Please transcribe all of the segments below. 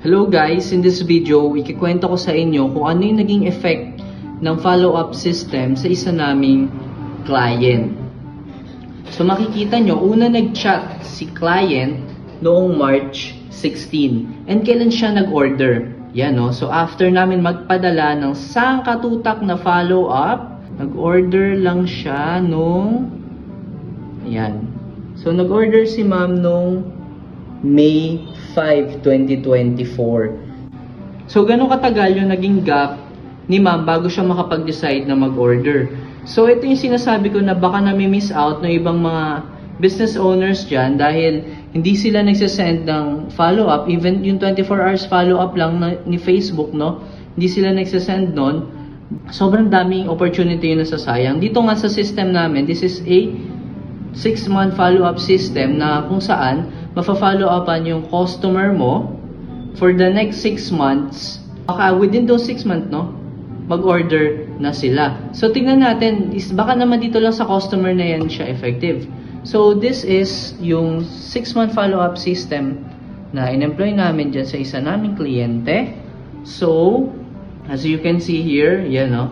Hello guys, in this video, ikikwento ko sa inyo kung ano yung naging effect ng follow-up system sa isa naming client. So makikita nyo, una nag-chat si client noong March 16. And kailan siya nag-order? Yan no? So after namin magpadala ng sangkatutak na follow-up, nag-order lang siya nung... Ayan. So nag-order si ma'am nung May 5, 2024. So, gano'ng katagal yung naging gap ni ma'am bago siya makapag-decide na mag-order. So, ito yung sinasabi ko na baka nami-miss out ng ibang mga business owners dyan dahil hindi sila nagsasend ng follow-up. Even yung 24 hours follow-up lang ni Facebook, no? Hindi sila nagsasend nun. Sobrang daming opportunity yung nasasayang. Dito nga sa system namin, this is a 6-month follow-up system na kung saan mafa-follow-upan yung customer mo for the next 6 months. Baka within those 6 months, no, mag-order na sila. So, tingnan natin, baka naman dito lang sa customer na yan siya effective. So, this is yung 6-month follow-up system na in-employ namin dyan sa isa naming kliyente. So, as you can see here, yan, no,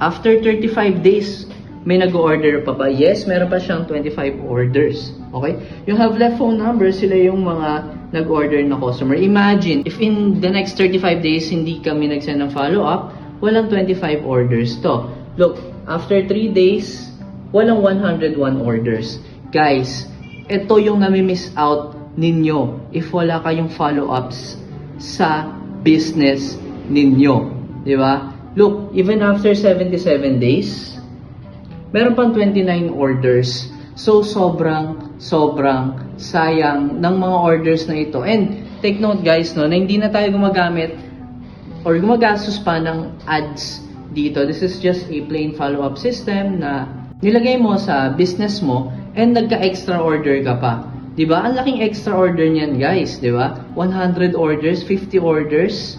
after 35 days, may nag-order pa ba? Yes, meron pa siyang 25 orders. Okay? Yung have left phone number, sila yung mga nag-order na customer. Imagine, if in the next 35 days, hindi kami nag-send ng follow-up, walang 25 orders to. Look, after 3 days, walang 101 orders. Guys, ito yung nami-miss out ninyo if wala kayong follow-ups sa business ninyo. Di ba? Look, even after 77 days, meron pang 29 orders. So, sobrang sayang ng mga orders na ito. And, take note guys, no, na hindi na tayo gumagamit or gumagastos pa ng ads dito. This is just a plain follow-up system na nilagay mo sa business mo and nagka-extra order ka pa. Diba? Ang laking extra order niyan guys, diba? 100 orders, 50 orders,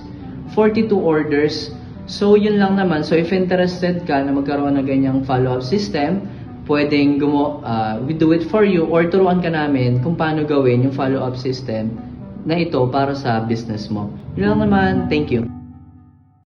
42 orders. So, yun lang naman. So, if interested ka na magkaroon ng ganyang follow-up system, pwedeng we do it for you or turuan ka namin kung paano gawin yung follow-up system na ito para sa business mo. Yun lang naman. Thank you.